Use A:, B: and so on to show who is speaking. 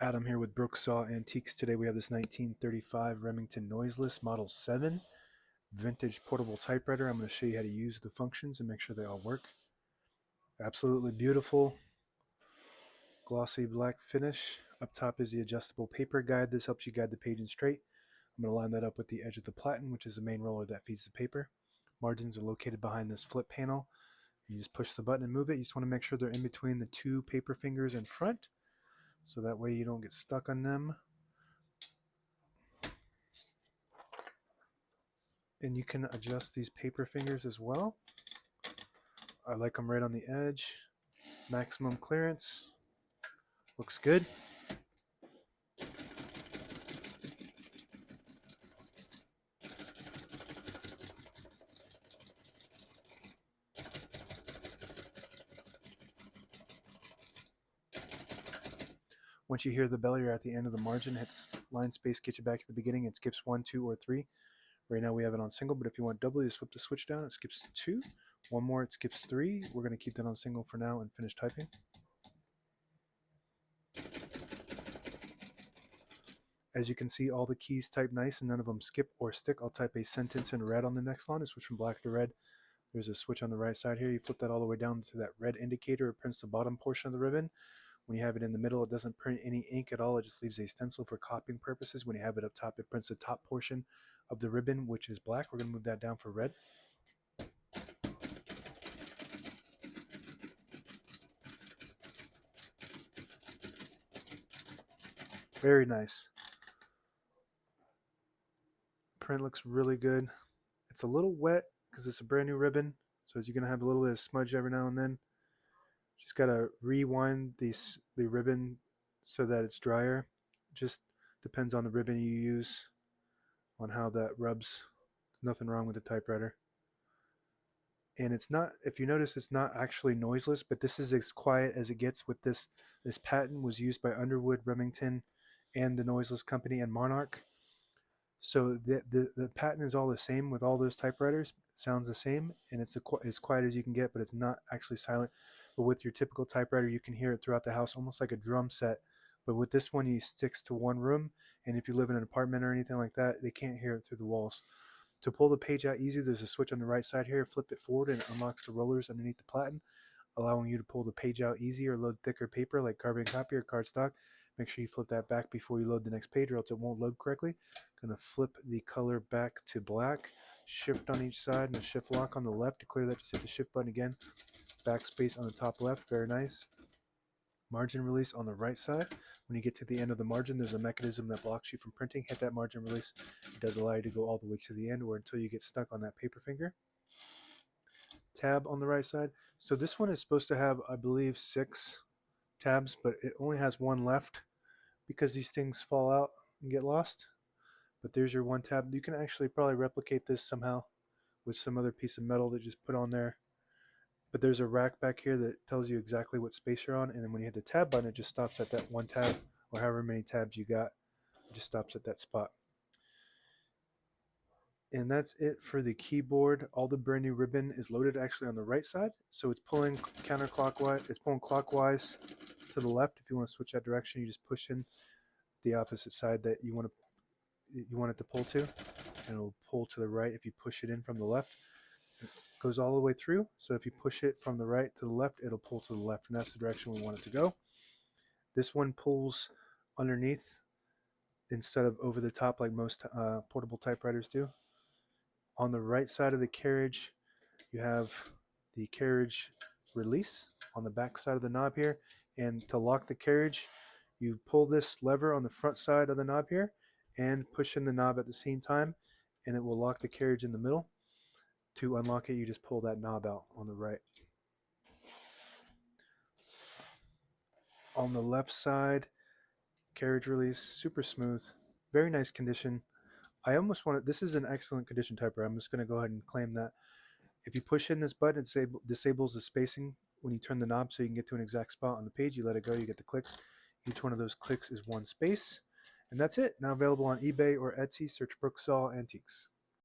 A: Adam here with Brooksaw Antiques. Today we have this 1935 Remington Noiseless Model 7 vintage portable typewriter. I'm going to show you how to use the functions and make sure they all work. Absolutely beautiful glossy black finish. Up top is the adjustable paper guide. This helps you guide the page in straight. I'm going to line that up with the edge of the platen, which is the main roller that feeds the paper. Margins are located behind this flip panel. You just push the button and move it. You just want to make sure they're in between the two paper fingers in front, so that way you don't get stuck on them. And you can adjust these paper fingers as well. I like them right on the edge. Maximum clearance. Looks good. Once you hear the bell, you're at the end of the margin. Hit line space, get you back to the beginning. It skips 1, 2, or 3. Right now we have it on single, but if you want double, you just flip the switch down. It skips 2. One more, it skips 3. We're going to keep that on single for now and finish typing. As you can see, all the keys type nice and none of them skip or stick. I'll type a sentence in red on the next line to switch from black to red. There's a switch on the right side here. You flip that all the way down to that red indicator. It prints the bottom portion of the ribbon. When you have it in the middle, it doesn't print any ink at all. It just leaves a stencil for copying purposes. When you have it up top, it prints the top portion of the ribbon, which is black. We're going to move that down for red. Very nice. Print looks really good. It's a little wet because it's a brand new ribbon, so you're going to have a little bit of smudge every now and then. Just got to rewind the ribbon so that it's drier. Just depends on the ribbon you use, on how that rubs. There's nothing wrong with the typewriter. And it's not, if you notice, it's not actually noiseless, but this is as quiet as it gets with this. This patent was used by Underwood, Remington, and the Noiseless Company and Monarch. So the patent is all the same with all those typewriters. It sounds the same, and it's as quiet as you can get, but it's not actually silent. But with your typical typewriter, you can hear it throughout the house, almost like a drum set. But with this one, he sticks to one room, and if you live in an apartment or anything like that, they can't hear it through the walls. To pull the page out easy, there's a switch on the right side here. Flip it forward, and it unlocks the rollers underneath the platen, allowing you to pull the page out easy or load thicker paper like carbon copy or cardstock. Make sure you flip that back before you load the next page, or else it won't load correctly. Going to flip the color back to black. Shift on each side and a shift lock on the left. To clear that, just hit the shift button again. Backspace on the top left. Very nice. Margin release on the right side. When you get to the end of the margin, there's a mechanism that blocks you from printing. Hit that margin release. It does allow you to go all the way to the end or until you get stuck on that paper finger. Tab on the right side. So this one is supposed to have, I believe, 6 tabs, but it only has 1 left because these things fall out and get lost. But there's your 1 tab. You can actually probably replicate this somehow with some other piece of metal that you just put on there. But there's a rack back here that tells you exactly what space you're on, and then when you hit the tab button, it just stops at that 1 tab, or however many tabs you got. It just stops at that spot. And that's it for the keyboard. All the brand new ribbon is loaded actually on the right side, so it's pulling counterclockwise. It's pulling clockwise to the left. If you want to switch that direction, you just push in the opposite side that you want it to pull to, and it'll pull to the right if you push it in from the left. It goes all the way through, so if you push it from the right to the left, it'll pull to the left, and that's the direction we want it to go. This one pulls underneath instead of over the top like most portable typewriters do. On the right side of the carriage, you have the carriage release on the back side of the knob here, and to lock the carriage, you pull this lever on the front side of the knob here and push in the knob at the same time, and it will lock the carriage in the middle. To unlock it, you just pull that knob out on the right. On the left side, carriage release, super smooth, very nice condition. I almost want to, this is an excellent condition typewriter. I'm just going to go ahead and claim that. If you push in this button, it disables the spacing when you turn the knob so you can get to an exact spot on the page. You let it go, you get the clicks. Each one of those clicks is 1 space. And that's it. Now available on eBay or Etsy. Search Brooksaw Antiques.